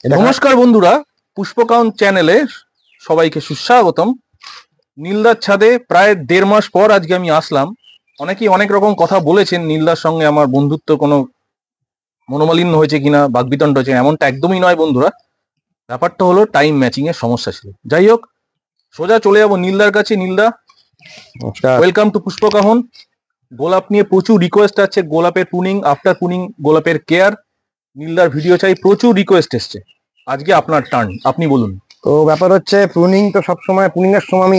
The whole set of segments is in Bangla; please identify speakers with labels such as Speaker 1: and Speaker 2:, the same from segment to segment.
Speaker 1: নমস্কার বন্ধুরা, পুষ্পকাউন্ট চ্যানেলে সবাইকে সুস্বাগতম। নীলদার ছাদে প্রায় 1.5 মাস পর আজকে আমি আসলাম। অনেকেই অনেক রকম কথা বলেছেন, নীলদার সঙ্গে আমার বন্ধুত্ব কোনো মনোমালিন্য হয়েছে কিনা, বাকবিতণ্ড হয়েছে, এমনটা একদমই নয় বন্ধুরা। ব্যাপারটা হলো টাইম ম্যাচিং এর সমস্যা ছিল। যাই হোক, সোজা চলে যাবো নীলদার কাছে। নীলদা, ওয়েলকাম টু পুষ্পকাহন। গোলাপ নিয়ে প্রচুর রিকোয়েস্ট আছে, গোলাপের প্রুনিং, আফটার প্রুনিং, গোলাপের কেয়ার। নীলদার ভিডিও চাই, প্রচুর রিকোয়েস্ট এসছে। আজকে আপনার টার্ন, আপনি বলুন।
Speaker 2: তো ব্যাপার হচ্ছে প্রুনিং তো সবসময় প্রুনিং এর সময় আমি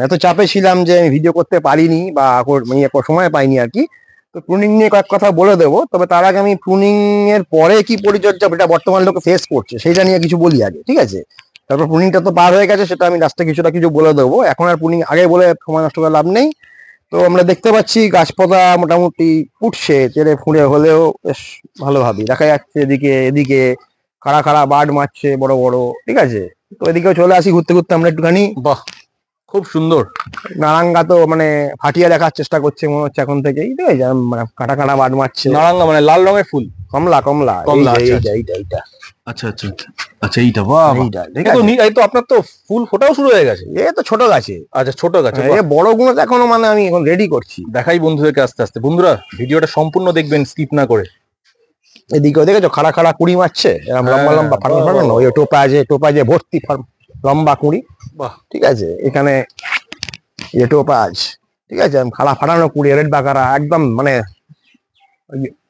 Speaker 2: এত চাপে ছিলাম যে আমি ভিডিও করতে পারিনি বা সময় পাইনি আর কি। তো প্রুনিং নিয়ে কয়েক কথা বলে দেবো, তবে তার আগে আমি প্রুনিং এর পরে কি পরিচর্যা এটা বর্তমান লোকে ফেস করছে সেটা নিয়ে কিছু বলি আগে, ঠিক আছে? তারপর প্রুনিংটা তো পার হয়ে গেছে, সেটা আমি লাস্টে কিছু বলে দেবো। এখন আর প্রুনিং আগে বলে সময় নষ্ট করে লাভ নেই। তো আমরা দেখতে পাচ্ছি গাছপাতা মোটামুটি ফুটছে, চেরে ফুঁড়ে হলেও বেশ ভালোভাবেই দেখা যাচ্ছে। এদিকে এদিকে খাড়া খাড়া বার্ড মারছে বড় বড়, ঠিক আছে? তো এদিকেও চলে আসি ঘুরতে ঘুরতে আমরা একটুখানি।
Speaker 1: বাহ, খুব সুন্দর।
Speaker 2: নারাঙ্গা তো মানে ফাটিয়ে দেখার চেষ্টা করছে মনে হচ্ছে এখন থেকেই, ঠিক আছে? মানে কাটা কাটা বার্ড মারছে।
Speaker 1: নারাঙ্গা মানে লাল রঙের ফুল?
Speaker 2: কমলা কমলা
Speaker 1: কমলা,
Speaker 2: এইটা
Speaker 1: আচ্ছা,
Speaker 2: এইটা এইটা এইটা
Speaker 1: আচ্ছা আচ্ছা আচ্ছা আচ্ছা, এইটা বাহ বাহ।
Speaker 2: এইটা, ঠিক
Speaker 1: এই তো
Speaker 2: আছে?
Speaker 1: এই তো আপনার তো ফুল ফোটাও শুরু হয়ে গেছে।
Speaker 2: এ তো ছোট গাছে।
Speaker 1: আচ্ছা, ছোট গাছে।
Speaker 2: এ বড় গুলো তো এখনো মানে আমি এখন রেডি করছি।
Speaker 1: দেখাই বন্ধুদেরকে আস্তে আস্তে। বন্ধুরা, ভিডিওটা সম্পূর্ণ দেখবেন, স্কিপ না করে।
Speaker 2: এদিকেও দেখেছো খাড়া খাড়া কুড়ি মারছে, এরকম লম্বা লম্বা ফাটানো ফাটানো, ওই টোপাজে ভর্তি লম্বা কুড়ি।
Speaker 1: বাহ,
Speaker 2: ঠিক আছে? এখানে টোপাজ, ঠিক আছে? খাড়া ফাটানো কুড়ি, রেড বাকারা একদম মানে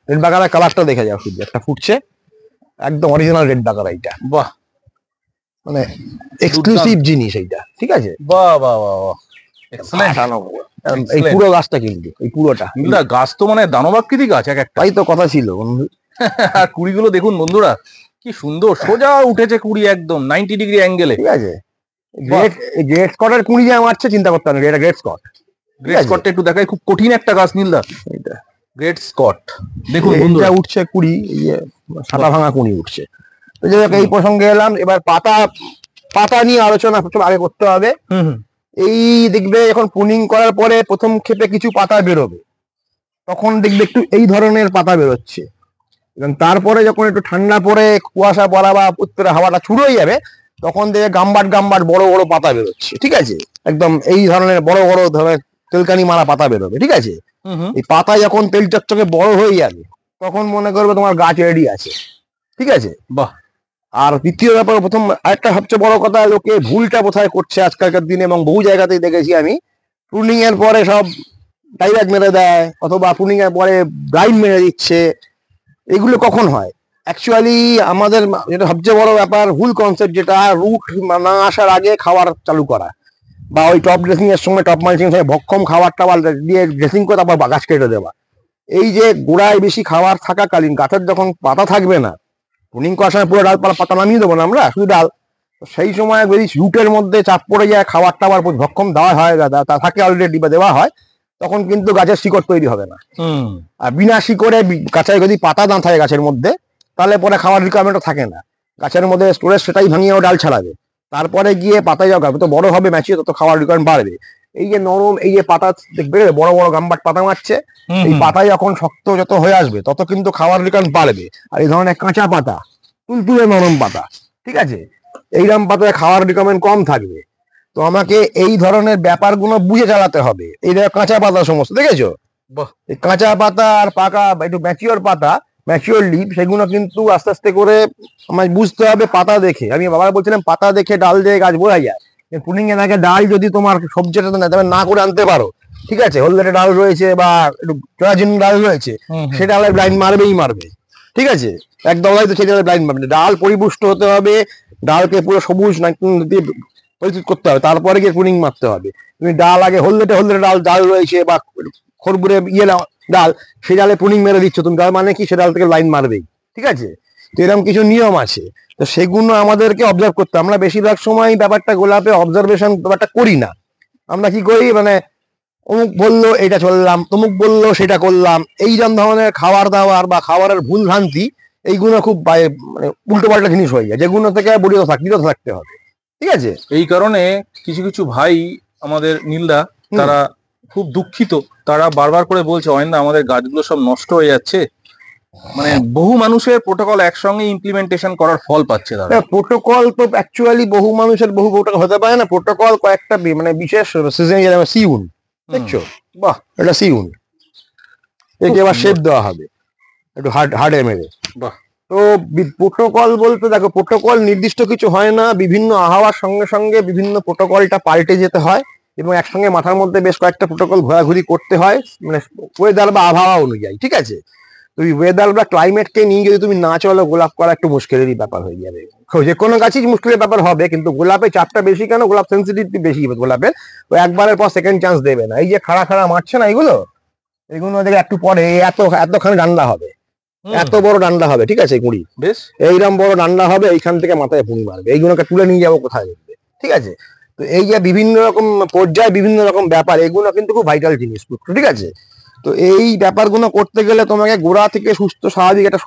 Speaker 2: রেড বাকারা কালারটা দেখে যাও, শুধু একটা ফুটছে একদম অরিজিনাল রেড বাকারা। এইটা
Speaker 1: বাহ,
Speaker 2: মানে এক্সক্লুসিভ জিনিস এইটা, ঠিক আছে?
Speaker 1: বাহ বাহ বাহ বাহ, এক্সেলেন্ট।
Speaker 2: এই পুরো গাছটা কিন্তু এই পুরোটা
Speaker 1: গাছ তো মানে দানবাকৃতি গাছ এক একটা।
Speaker 2: তাই তো কথা ছিল বন্ধু।
Speaker 1: আর কুড়িগুলো দেখুন বন্ধুরা, কি সুন্দর সোজা উঠেছে কুড়ি, একদম 90 ডিগ্রি অ্যাঙ্গেলে।
Speaker 2: ঠিক আছে? গ্রেট স্কটের কুড়ি যে মারছে চিন্তা করতে হবে, এটা গ্রেট স্কট।
Speaker 1: গ্রেট স্কটটা একটু দেখাই, খুব কঠিন একটা গাছ নীলদা।
Speaker 2: এইটা
Speaker 1: গ্রেট স্কট দেখুন
Speaker 2: এইটা
Speaker 1: বন্ধুরা।
Speaker 2: উঠছে কুড়ি, সাদা ভাঙা কুড়ি উঠছে। তো যাই হোক, এই প্রসঙ্গে এলাম। এবার পাতা পাতা নিয়ে আলোচনা আগে করতে হবে। এই দেখবে যখন প্রুনিং করার পরে প্রথম ক্ষেপে কিছু পাতা বেরোবে, তখন দেখবে একটু এই ধরনের পাতা বেরোচ্ছে। এবং তারপরে যখন একটু ঠান্ডা পড়ে কুয়াশা পড়া বা উত্তরে হাওয়াটা শুরু হয়ে যাবে, তখন দেখবে গাম্বাট গাম্বাট বড় বড় পাতা বেরোচ্ছে, ঠিক আছে? একদম এই ধরনের বড় বড় ধরনের তেলকানি মারা পাতা বেরোবে, ঠিক আছে? এই পাতা যখন তেল চকচকে বড় হয়ে যাবে, তখন মনে করবে তোমার গাছ রেডি আছে, ঠিক আছে?
Speaker 1: বাহ।
Speaker 2: আর দ্বিতীয় ব্যাপার, প্রথম আরেকটা সবচেয়ে বড় কথা, লোকে ভুলটা কোথায় করছে আজকালকার দিনে এবং বহু জায়গাতেই দেখেছি আমি, প্রুনিং এর পরে সব ডাইরেক্ট মেরে দেয়, অথবা প্রুনিং এর পরে ব্লাইন্ড মেরে দিচ্ছে। এগুলো কখন হয়? অ্যাকচুয়ালি আমাদের যেটা সবচেয়ে বড় ব্যাপার, ভুল কনসেপ্ট, যেটা রুট না আসার আগে খাবার চালু করা, বা ওই টপ ড্রেসিং এর সময় টপ মালচিং এর সময় ভক্ষম খাবার টাবার দিয়ে ড্রেসিং করে তারপর গাছ কেটে দেওয়া। এই যে গোড়ায় বেশি খাবার থাকাকালীন গাছের যখন পাতা থাকবে না, প্রুনিং করার সময় পুরো ডালপালা পাতা নামিয়ে দেবো না আমরা, শুধু ডাল। সেই সময় যদি রুটের মধ্যে চাপ পড়ে যায়, খাবার টাবার ভক্ষম দেওয়া হয়, তা থাকে অলরেডি বা দেওয়া হয়, তখন কিন্তু গাছের শিকড় তৈরি হবে না। আর বিনা শিকড়ে গাছের যদি পাতা না থাকে গাছের মধ্যে, তাহলে পরে খাওয়ার রিকোয়ারমেন্টও থাকে না। গাছের মধ্যে স্টোরেজ সেটাই ভাঙিয়েও ডাল ছাড়াবে, তারপরে গিয়ে পাতায় যত বড় হবে ম্যাচিয়ে, তত খাওয়ার রিকোয়ারমেন্ট বাড়বে। এই যে নরম এই যে পাতা দেখবে বড় বড় গাম্বাট পাতা মারছে, এই পাতায় যখন শক্ত যত হয়ে আসবে, তত কিন্তু খাওয়ার রিকোয়ারমেন্ট বাড়বে। আর এই ধরনের কাঁচা পাতা, তুলতুলে নরম পাতা, ঠিক আছে, এইরকম পাতায় খাওয়ার রিকোয়ারমেন্ট কম থাকবে। তো আমাকে এই ধরনের ব্যাপারগুলো বুঝে চালাতে হবে। এই কাঁচা পাতা সমস্ত দেখেছো? এই কাঁচা পাতা আর পাকা একটু ম্যাচিওর পাতা, ম্যাচিওর লিভ, সেগুলো কিন্তু আস্তে আস্তে করে আমায় বুঝতে হবে পাতা দেখে। আমি বাবার বলছিলাম পাতা দেখে ডাল দিয়ে গাছ বোঝা যায়। প্রুনিং এর আগে ডাল যদি তোমার সবজিটা না করে আনতে পারো, ঠিক আছে, হলদেটে ডাল রয়েছে বা একটু জরাজীর্ণ ডাল রয়েছে, সে ডালে ব্লাইন্ড মারবেই মারবে, ঠিক আছে? একদম হয়তো সেই ডালে ব্লাইন্ড মারবে। ডাল পরিপুষ্ট হতে হবে, ডালকে পুরো সবুজ দিয়ে পরিচিত করতে হবে, তারপরে গিয়ে প্রুনিং মারতে হবে। তুমি ডাল আগে হলদেটে হলদেটে ডাল রয়েছে বা খড়বুড়ে ডাল, সেই ডালে প্রুনিং মেরে দিচ্ছ তুমি, ডাল মানে কি সে ডাল থেকে লাইন মারবেই, ঠিক আছে? তো এরকম কিছু নিয়ম আছে, তো সেগুলো আমাদেরকে অবজার্ভ করতে। আমরা বেশিরভাগ সময় ব্যাপারটা গোলাপে অবজারভেশন ব্যাপারটা করি না। আমরা কি করি, মানে অমুক বললো এটা চললাম, তমুক বললো সেটা করলাম, এই ধরনের খাবার দাবার বা খাবারের ভুল ভ্রান্তি, এইগুলো খুব মানে উল্টো পাল্টা জিনিস হয়ে যায়, যেগুলো থেকে বিরত থাকতে হবে, ঠিক আছে?
Speaker 1: এই কারণে কিছু কিছু ভাই আমাদের নীলদা, তারা খুব দুঃখিত। তারা বারবার করে বলছে, অয়নদা আমাদের গাছগুলো সব নষ্ট হয়ে যাচ্ছে, মানে বহু মানুষের প্রোটোকল একসঙ্গে ইমপ্লিমেন্টেশন করার ফল পাচ্ছে তারা।
Speaker 2: প্রোটোকল তো অ্যাকচুয়ালি বহু মানুষের বহু প্রোটোকল হতে পারে না, প্রোটোকল কয়েকটা মানে বিশেষ সিজন, সিউন দেখছো,
Speaker 1: বাহ,
Speaker 2: এটা সিউন, একে এবার শেপ দেওয়া হবে একটু হার্ডে মেরে।
Speaker 1: বাহ।
Speaker 2: তো প্রোটোকল বলতে দেখো, প্রোটোকল নির্দিষ্ট কিছু হয় না, বিভিন্ন আবহাওয়ার সঙ্গে সঙ্গে বিভিন্ন প্রোটোকলটা পাল্টে যেতে হয় এবং একসঙ্গে মাথার মধ্যে বেশ কয়েকটা প্রোটোকল ঘোরাঘুরি করতে হয়, মানে ওয়েদার বা আবহাওয়া অনুযায়ী, ঠিক আছে। তুমি ওয়েদার বা ক্লাইমেটকে নিয়ে যদি তুমি না চলো, গোলাপ করা একটু মুশকিলেরই ব্যাপার হয়ে যাবে। যে কোনো গাছই মুশকিলের ব্যাপার হবে, কিন্তু গোলাপে চাপটা বেশি কেন, গোলাপ সেন্সিটিভিটি বেশি গোলাপের, ও একবারের পর সেকেন্ড চান্স দেবে না। এই যে খাড়া খাড়া মারছে না এগুলো দেখে একটু পরে এতখানি ডান্ডা হবে, এত বড় ডান্ডা হবে, ঠিক আছে, কুড়ি
Speaker 1: বেশ
Speaker 2: এইরকম বড় ডান্ডা হবে, এইখান থেকে মাথায় পুঁড়ি মারবে, এইগুলোকে তুলে নিয়ে যাবো কোথায় দেখবে, ঠিক আছে। তো এই যে বিভিন্ন রকম পর্যায়ে বিভিন্ন রকম ব্যাপার, এগুলো কিন্তু খুব ভাইটাল জিনিস, ঠিক আছে। তো এই ব্যাপারগুলো করতে গেলে তোমাকে গোড়া থেকে সুস্থ স্বাভাবিক একটা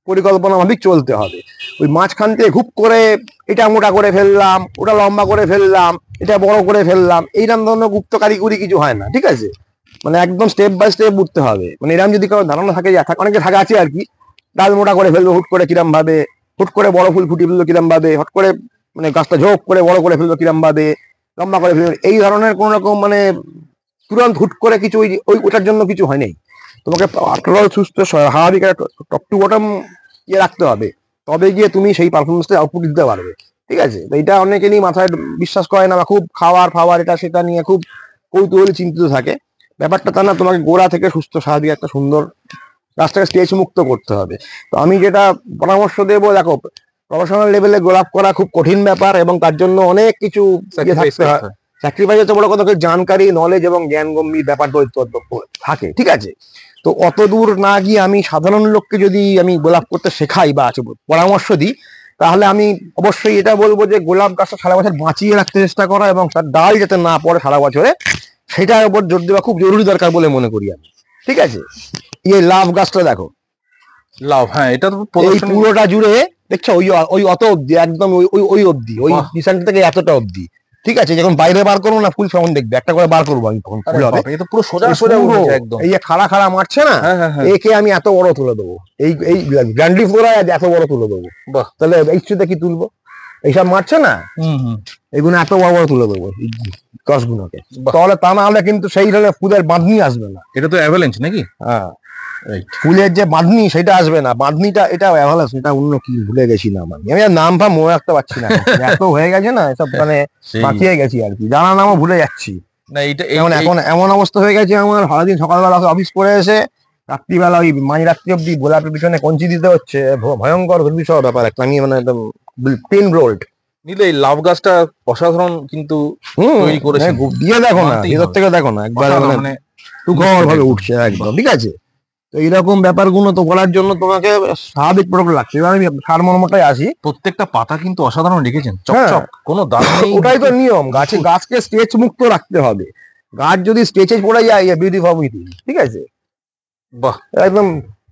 Speaker 2: পরিকল্পনা মাফিক চলতে হবে। ওই মাঝখান থেকে খুব করে এটা মোটা করে ফেললাম, ওটা লম্বা করে ফেললাম, এটা বড় করে ফেললাম, এইরকম ধরনের গুপ্ত কারিগরি কিছু হয় না, ঠিক আছে। মানে একদম স্টেপ বাই স্টেপ উঠতে হবে। মানে এরকম যদি কারো ধারণা থাকে, অনেকে থাকে আছে আর কি, ডাল মোটা করে ফেলবো হুট করে কিরম ভাবে, হুট করে বড় ফুল ফুটিয়ে ফেললো কিরম ভাবে, হট করে মানে গাছটা ঝোপ করে বড় করে ফেললো কিরম ভাবে, লম্বা করে ফেললো, এই ধরনের কোন রকম মানে তুরন্ত হুট করে কিছু ওটার জন্য কিছু হয় নাই। তোমাকে আফটারঅল সুস্থ স্বাভাবিক টপ টু বটম ইয়ে রাখতে হবে, তবে গিয়ে তুমি সেই পারফরমেন্সটা আউটপুট দিতে পারবে, ঠিক আছে। তো এটা অনেকেরই মাথায় বিশ্বাস করে না, বা খুব খাওয়ার ফাওয়ার এটা সেটা নিয়ে খুব কৌতূহলী চিন্তিত থাকে। ব্যাপারটা তা না, তোমাকে গোড়া থেকে সুস্থ স্বাভাবিক একটা সুন্দর গাছটাকে স্টেজ মুক্ত করতে হবে। তো আমি যেটা পরামর্শ দেবো, দেখো প্রফেশনাল লেভেলে গোলাপ করা খুব কঠিন ব্যাপার এবং তার জন্য অনেক কিছু থাকতে হয়। স্যাক্রিফাইস হচ্ছে বড় কথা, জানকারি, নলেজ এবং জ্ঞান গম্ভীর ব্যাপার থাকে, ঠিক আছে। তো অত দূর না গিয়ে আমি সাধারণ লোককে যদি আমি গোলাপ করতে শেখাই বা পরামর্শ দিই, তাহলে আমি অবশ্যই এটা বলবো যে গোলাপ গাছটা সারা বছর বাঁচিয়ে রাখতে চেষ্টা করা এবং তার ডাল যাতে না পড়ে সারা বছরে, সেটার উপর জোর দেওয়া খুব জরুরি দরকার বলে মনে করি আমি, ঠিক আছে। এই লাভ গাছটা দেখো,
Speaker 1: লাভ, হ্যাঁ, এটা তো
Speaker 2: এই পুরোটা জুড়ে দেখছো, ওই ওই অত অব্দি, একদম ওই ওই ওই অব্দি, ওই নিশানটা থেকে এতটা অব্দি, ঠিক আছে। যখন বাইরে বার করবো না ফুল, তখন দেখবে একটা করে বার করবো আমি, তখন ফুল হবে।
Speaker 1: এটা পুরো সোজা সোজা একদম,
Speaker 2: এই যে খাড়া খাড়া মারছে না, একে আমি এত বড় তুলে দেবো, এই গ্র্যান্ডি ফ্লোরা এত বড় তুলে দেবো। তাহলে এইচুতে কি তুলবো, এইসব মারছে না, এগুলো এত বড় বড় তুলে দেবো এই গাছগুলোকে। তাহলে তা না হলে কিন্তু সেই ধরনের ফুলের বাঁধনি আসবে না।
Speaker 1: এটা তো অ্যাভালেন্স নাকি?
Speaker 2: হ্যাঁ, ফুলের যে বাঁধনি সেটা আসবে না, বাঁধনিটা এটা অ্যাভালান্স, এটা অন্য কি ভুলে গেছি না, আমি আর নাম ফাম মনে রাখতে পারছি না, এত হয়ে গেছে না এসব, মানে মাখিয়ে গেছি আর কি, জানা নামও ভুলে যাচ্ছি
Speaker 1: না। এটা
Speaker 2: এখন এমন অবস্থা হয়ে গেছে আমার, সারাদিন সকালবেলা অফিস করে এসে রাত্রিবেলা ওই মাঝরাত্রি অব্দি গোলাপের পিছনে কঞ্চি দিতে হচ্ছে, ভয়ঙ্কর বিষয় ব্যাপার একটা, আমি মানে একদম পেন রোল্ড।
Speaker 1: নিলে এই লাভ গাছটা অসাধারণ কিন্তু তৈরি করেছে,
Speaker 2: দিয়ে দেখো না, এদের থেকে দেখো না একবার মানে সুখবর ভাবে উঠছে একদম, ঠিক আছে। তো এইরকম ব্যাপারগুলো তো বলার জন্য তোমাকে স্বাভাবিক প্রোটোকল লাগছে। এবার আমি সারমর্মটাই আসি,
Speaker 1: প্রত্যেকটা পাতা কিন্তু অসাধারণ রেখেছেন, চকচক, কোনো দাগ নেই।
Speaker 2: ওটাই তো নিয়ম, গাছকে স্ট্রেচ মুক্ত রাখতে হবে। গাছ যদি স্ট্রেচে পড়ে যায়, বিউটি ফর বিউটি, ঠিক আছে।
Speaker 1: বাহ,
Speaker 2: একদম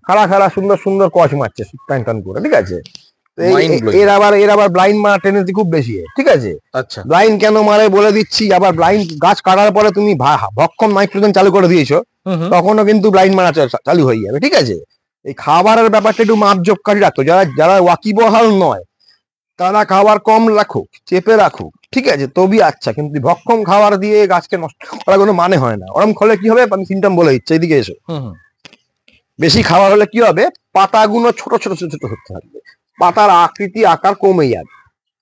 Speaker 2: খাড়া খাড়া সুন্দর সুন্দর কচ মারছে টান টান করে, ঠিক আছে। এর আবার ব্লাইন্ড মারার টেন্ডেন্সি খুব বেশি, ঠিক আছে।
Speaker 1: আচ্ছা,
Speaker 2: ব্লাইন্ড কেন মারে বলে দিচ্ছি। আবার ব্লাইন্ড গাছ কাটার পরে তুমি ভক্ষণ নাইট্রোজেন চালু করে দিয়েছো, তখনও কিন্তু ব্লাইন্ড মারা চালু হয়ে যাবে, ঠিক আছে। এই খাবারের ব্যাপারটা একটু মাপজোপকারী রাখো, যারা ওয়াকিবহাল নয় তারা খাবার কম রাখুক, চেপে রাখুক, ঠিক আছে, তবে আচ্ছা। কিন্তু ভক্ষণ খাবার দিয়ে গাছকে নষ্ট করার কোনো মানে হয় না। ওরম ফলে কি হবে, আমি সিমটম বলে দিচ্ছি, এদিকে এসো। বেশি খাবার হলে কি হবে, পাতাগুলো ছোট ছোট ছোট ছোট হতে থাকবে, পাতার আকৃতি আকার কমে যাবে।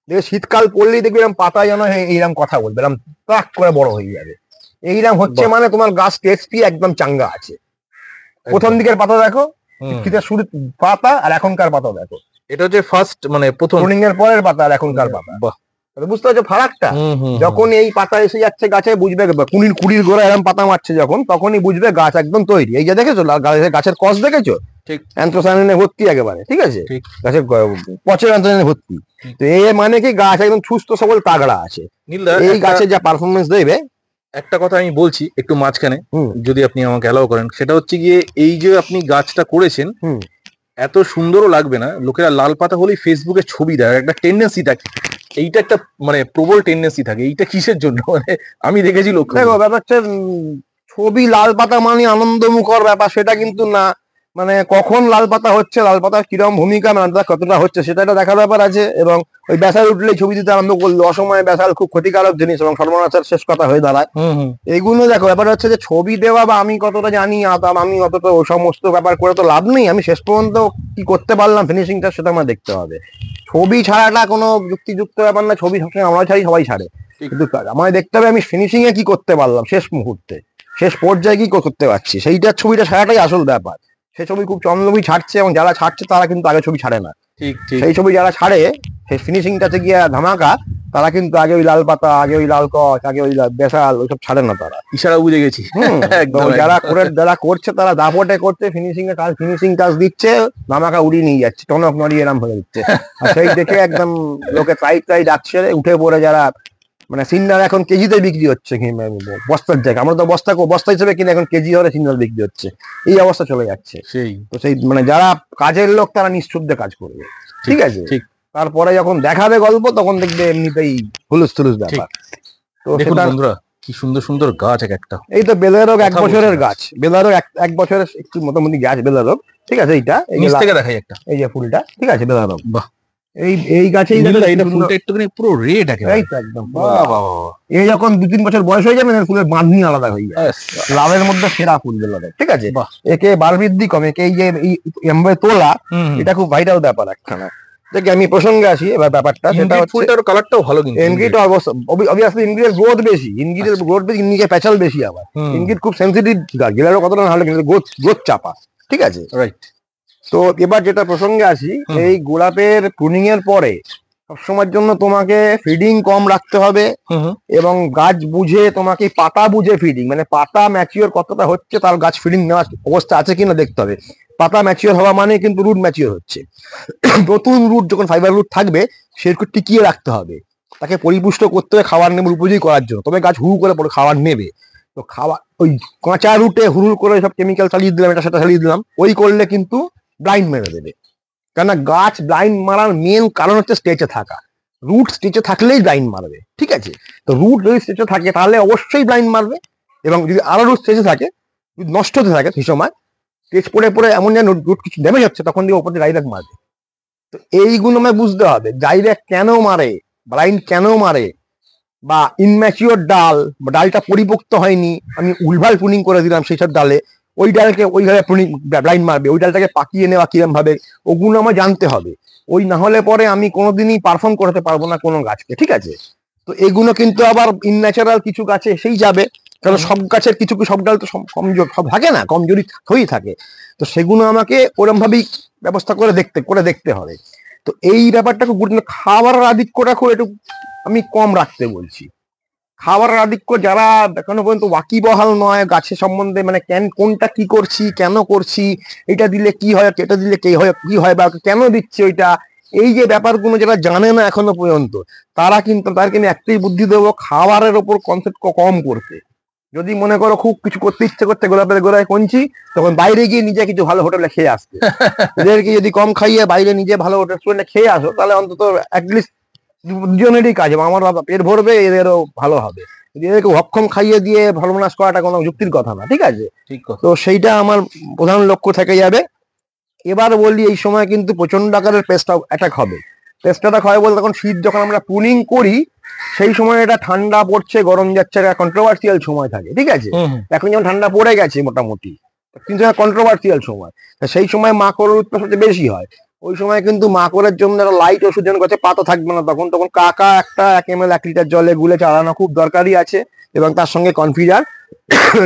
Speaker 2: দেখবে শীতকাল পড়লেই দেখবে এরকম পাতা যেন এইরকম কথা বলবে, এরকম ট্রাক করে বড় হয়ে যাবে। এইরকম হচ্ছে মানে তোমার গাছ টেস্টি একদম চাঙ্গা আছে। প্রথম দিকের পাতা দেখো, শীতের শুরু পাতা, আর এখনকার পাতা দেখো,
Speaker 1: এটা হচ্ছে ফার্স্ট মানে প্রথম
Speaker 2: প্রুনিং এর পরের পাতা আর এখনকার পাতা। বুঝতে পারছো ফারাকটা? যখন এই পাতা এসে যাচ্ছে গাছে, বুঝবে কুড়ির গোড়া এরকম পাতা মারছে যখন, তখনই বুঝবে গাছ একদম তৈরি। এই যে দেখেছো গাছের কস দেখেছো,
Speaker 1: ঠিক
Speaker 2: অ্যান্থ্রোসায়ানিনে ভর্তি একেবারে, ঠিক আছে, গাছের পচের অ্যান্থ্রোসায়ানিনে ভর্তি। তো এই মানে কি গাছ একদম সুস্থ সবল তাগড়া আছে। এই গাছের যা পারফরমেন্স দেবে।
Speaker 1: একটা কথা আমি বলছি একটু মাঝখানে, যদি আপনি আমাকে অ্যালাউ করেন, সেটা হচ্ছে গিয়ে এই যে আপনি গাছটা করেছেন, এত সুন্দরও লাগবে না, লোকেরা লাল পাতা হলেই ফেসবুকে ছবি দেয়, একটা টেন্ডেন্সি থাকে, এইটা একটা মানে প্রবল টেন্ডেন্সি থাকে। এইটা কিসের জন্য মানে আমি দেখেছি লক্ষ্য।
Speaker 2: দেখো ব্যাপারটা, ছবি লাল পাতা মানে আনন্দমুখর ব্যাপার, সেটা কিন্তু না। মানে কখন লাল পাতা হচ্ছে, লাল পাতার কিরকম ভূমিকা, মানে কতটা হচ্ছে সেটা একটা দেখার ব্যাপার আছে। এবং ওই ব্যাসাল উঠলেই ছবি দিতে আরম্ভ করলো, অসময়ে ব্যাসাল খুব ক্ষতিকারক জিনিস এবং সর্বনাশের শেষ কথা হয়ে দাঁড়ায়। এইগুলো দেখো, ব্যাপার হচ্ছে যে ছবি দেওয়া বা আমি কতটা জানি আমি অতটা ও সমস্ত ব্যাপার করে তো লাভ নেই। আমি শেষ পর্যন্ত কি করতে পারলাম ফিনিশিংটা সেটা আমার দেখতে হবে। ছবি ছাড়াটা কোনো যুক্তিযুক্ত ব্যাপার না, ছবি সবসময় আমরা ছাড়ি, সবাই ছাড়ে, কিন্তু আমায় দেখতে হবে আমি ফিনিশিং এ কি করতে পারলাম, শেষ মুহূর্তে শেষ পর্যায়ে কি করতে পারছি, সেইটার ছবিটা ছাড়াটাই আসল ব্যাপার। সে ছবি খুব চন্দ্রবি ছাড়ছে এবং যারা ছাড়ছে তারা কিন্তু আগে ছবি ছাড়ে না।
Speaker 1: ঠিক ঠিক।
Speaker 2: সেই ছবি যারা ছাড়ে সেই ফিনিশিংটাতে গিয়ে ধামাকা, তারা কিন্তু আগে ওই লাল পাতা, আগে ওই লাল কচ, আগে ওই বেসাল ওইসব ছাড়ে না তারা।
Speaker 1: ইশারা বুঝে গেছি।
Speaker 2: তো যারা করছে তারা দাপটে করছে, ফিনিশিং এ ফিনিশিং টাচ দিচ্ছে, ধামাকা উড়িয়ে নিয়ে যাচ্ছে, টনক নড়িয়ে এরম হয়ে দিচ্ছে। আর সেই দেখে একদম লোকে তাই ডাকছে, উঠে পড়ে যারা মানে সিন্নার এখন কেজিতে বিক্রি হচ্ছে, বস্তার জায়গা আমরা তো বস্তা হিসেবে কিনে এখন কেজি ধরে সিন্নার বিক্রি হচ্ছে, এই অবস্থা চলে যাচ্ছে।
Speaker 1: সেই
Speaker 2: তো সেই মানে যারা কাজের লোক তারা নিঃশুদ্ধে কাজ করবে, ঠিক আছে।
Speaker 1: ঠিক।
Speaker 2: তারপরে যখন দেখাবে গল্প তখন দেখবে এমনিতেই হুলুস থুলুস ব্যাপার। তো
Speaker 1: দেখুন
Speaker 2: সেটা
Speaker 1: বন্ধুরা, কি সুন্দর সুন্দর গাছ এক একটা।
Speaker 2: এই তো বেলারোগ এক
Speaker 1: কথা
Speaker 2: বছরের
Speaker 1: বলছি
Speaker 2: গাছ, বেলারোগ এক বছরের একটু মোটামুটি গাছ বেলারোগ, ঠিক আছে। এইটা এই যে
Speaker 1: নিচ থেকে দেখাই একটা।
Speaker 2: এই যে ফুলটা, ঠিক আছে, বেলারোগ।
Speaker 1: বাহ,
Speaker 2: এই গাছেই দেখো
Speaker 1: নীলদা,
Speaker 2: কি
Speaker 1: এটা
Speaker 2: সুন্দর-
Speaker 1: ফুলটা একটুখানি পুরো রেড একেবারে।
Speaker 2: এই তো একদম
Speaker 1: বাহ বাহ বাহ।
Speaker 2: এই যখন 2-3 বছর বয়স হয়ে যাবে না, ফুলের বাঁধনি আলাদা হয়ে যায়।
Speaker 1: ব্যাস।
Speaker 2: লাভের মধ্যে সেরা ফুল বেলারোগ, ঠিক আছে।
Speaker 1: বাহ।
Speaker 2: একে বার বৃদ্ধি কমে, একে এই যে এমভাবে তোলা,
Speaker 1: হুম।
Speaker 2: এটা খুব ভাইটাল ব্যাপার একখানা। দেখি আমি প্রসঙ্গে আসি এবার, ব্যাপারটা সেটা
Speaker 1: ইনগ্রিড
Speaker 2: হচ্ছে
Speaker 1: ফুলটার কালারটাও ভালো কিন্তু।
Speaker 2: ইনগ্রিড অবভিয়াসলি ইনগ্রিডের গ্রোথ বেশি, ইনগ্রিডের গ্রোথ বেশি, নিচে প্যাচাল বেশি আবার।
Speaker 1: হুম।
Speaker 2: ইনগ্রিড খুব সেন্সিটিভ গাছ, গেলারও কতটা না হলে কিন্তু গ্রোথ চাপা, ঠিক আছে।
Speaker 1: রাইট।
Speaker 2: তো এবার যেটা প্রসঙ্গে আসি,
Speaker 1: হুম।
Speaker 2: এই গোলাপের প্রুনিং এর পরে সবসময়ের জন্য তোমাকে ফিডিং কম রাখতে হবে এবং গাছ বুঝে তোমাকে পাতা বুঝে ফিডিং, মানে পাতা ম্যাচিওর কতটা হচ্ছে তার গাছ ফিডিং নেওয়ার অবস্থা আছে কিনা দেখতে হবে। পাতা ম্যাচিওর হওয়া মানে কিন্তু রুট ম্যাচিওর হচ্ছে। নতুন রুট যখন ফাইবার রুট থাকবে সেরকম টিকিয়ে রাখতে হবে, তাকে পরিপুষ্ট করতে হবে খাবার নেবার উপযোগী করার জন্য, তবে গাছ হু করে পরে খাবার নেবে। তো খাওয়া ওই কাঁচা রুটে হুড় করে সব কেমিক্যাল চালিয়ে দিলাম, এটা সেটা চালিয়ে দিলাম, ওই করলে কিন্তু ব্লাইন্ড মেরে দেবে। কেননা গাছ ব্লাইন্ড মারার মেন কারণ হচ্ছে স্টেচে থাকা। রুট স্টেচে থাকলেই ব্লাইন্ড মারবে, ঠিক আছে। তো রুট যদি স্টেচে থাকে তাহলে অবশ্যই ব্লাইন্ড মারবে, এবং যদি আরো রুট স্টেচে থাকে, যদি নষ্ট হতে থাকে সেই সময় স্টেচ পড়ে পড়ে এমন যেন রুট কিছু ড্যামেজ হচ্ছে, তখন দিয়ে ওপর দিয়ে ডাইরেক্ট মারবে। তো এইগুলো আমায় বুঝতে হবে, ডাইরেক্ট কেন মারে, ব্লাইন্ড কেন মারে, বা ইনম্যাচিওর ডাল, ডালটা পরিপক্ত হয়নি, আমি উলভাল প্রুনিং করে দিলাম সেই সব ডালে, ওই ডালকে ওইভাবে প্রুনিং ব্লাইন্ড মারবে, ওই ডালটাকে পাকিয়ে নেওয়া কিরম ভাবে, ওগুলো আমার জানতে হবে। ওই না হলে পরে আমি কোনোদিনই পারফর্ম করতে পারবো না কোনো গাছকে, ঠিক আছে। তো এগুলো কিন্তু আবার ইনন্যাচারাল কিছু গাছে এসেই যাবে, কারণ সব গাছের কিছু সব ডাল তো কমজোর সব থাকে না, কমজোরি হয়েই থাকে। তো সেগুলো আমাকে ওরম ভাবেই ব্যবস্থা করে দেখতে হবে। তো এই ব্যাপারটা খুব গুরুত্বপূর্ণ। খাবারের আধিক্যটা খুব একটু আমি কম রাখতে বলছি। খাবারের আধিক্য যারা এখনো পর্যন্ত ওয়াকিবহাল নয় গাছের সম্বন্ধে, মানে কোনটা কি করছি, কেন করছি, এটা দিলে কি হয়, এটা দিলে কি হয় বা কেন দিচ্ছি ওইটা, এই যে ব্যাপারগুলো যারা জানে না এখনো পর্যন্ত, তারা কিন্তু তাদেরকে আমি একটাই বুদ্ধি দেবো, খাবারের ওপর কনসেপ্ট কম করতে। যদি মনে করো খুব কিছু করতে ইচ্ছে করতে গোলাপের গোড়ায় কঞ্চি, তখন বাইরে গিয়ে নিজে কিছু ভালো হোটেলে খেয়ে আসতে। এদেরকে যদি কম খাইয়ে বাইরে নিজে ভালো হোটেলে খেয়ে আসো, তাহলে অন্তত অ্যাটলিস্ট দুজনেরই কাজ, এবং আমার পেট ভরবে, এদেরও ভালো হবে। যদি এদেরকে ভক্ষম খাইয়ে দিয়ে সর্বনাশ করাটা কোনো যুক্তির কথা না, ঠিক আছে।
Speaker 1: ঠিক কথা।
Speaker 2: তো সেইটা আমার প্রধান লক্ষ্য থেকে যাবে। এবার বলি, এই সময় কিন্তু প্রচন্ড আকারের পেস্ট অ্যাটাক হবে। পেস্ট অ্যাটাক হয় বলতে তখন শীত যখন আমরা প্রুনিং করি সেই সময় এটা ঠান্ডা পড়ছে, গরম যাচ্ছে, একটা কন্ট্রোভার্সিয়াল সময় থাকে, ঠিক আছে। এখন যেমন ঠান্ডা পড়ে গেছে মোটামুটি, কিন্তু কন্ট্রোভার্সিয়াল সময়, সেই সময় মাকড়ের উৎপাত সবচেয়ে বেশি হয়। ওই সময় কিন্তু মাকড়ের জন্য একটা লাইট ওষুধ, যেন গাছে পাতা থাকবে না তখন কাকা একটা 1 ml 1 লিটার জলে গুলে চালানো খুব দরকারি আছে, এবং তার সঙ্গে কনফিডার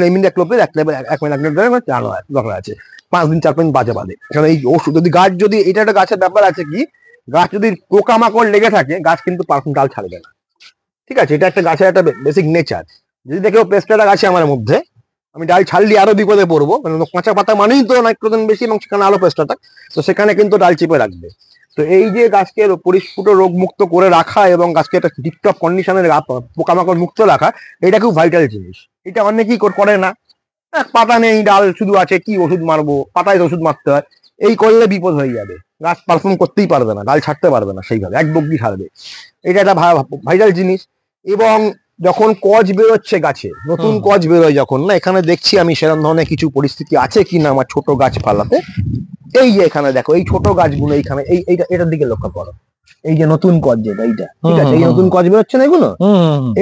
Speaker 2: ইমিডাক্লোপিড 1 ml 1 লিটার চালানো দরকার আছে 5 দিন 4 দিন বাদে। কারণ এই ওষুধ যদি গাছ যদি, এটা একটা গাছের ব্যাপার আছে কি, গাছ যদি পোকামাকড় লেগে থাকে গাছ কিন্তু পারফিউম ডাল ছাড়বে না, ঠিক আছে। এটা একটা গাছের একটা বেসিক নেচার। যদি দেখো পেস্টটা গাছে আমার মধ্যে, আমি ডাল ছাড়লি আরো বিপদে পড়বো, মানে কাঁচা পাতা মানেই তো নাইট্রোজেন বেশি, এবং সেখানে আলো পেস্টটা, তো সেখানে কিন্তু ডাল চিপে রাখবে। তো এই যে গাছকে পরিস্ফুট রোগ মুক্ত করে রাখা এবং গাছকে একটা টিপটপ কন্ডিশনের পোকামাকড় মুক্ত রাখা, এটা খুব ভাইটাল জিনিস। এটা অনেকেই করে না, পাতা নেই ডাল শুধু আছে, কি ওষুধ মারবো, পাতায় ওষুধ মারতে হয়, এই করলে বিপদ হয়ে যাবে, গাছ পারফর্ম করতেই পারবে না, ডাল ছাড়তে পারবে না সেইভাবে, এক বগ্গি ছাড়বে। এটা একটা ভাইটাল জিনিস। এবং যখন কচ বেরোচ্ছে গাছে, নতুন কচ বেরোয় যখন, না এখানে দেখছি আমি সেরকম ধরনের কিছু পরিস্থিতি আছে কিনা আমার ছোট গাছ পালাতে। এই যে এখানে দেখো এই ছোট গাছগুলো, এইখানে এইটা এটার দিকে লক্ষ্য করো, এই যে নতুন কচ যেটা এইটা, ঠিক আছে, এই নতুন কচ বেরোচ্ছে না এগুলো,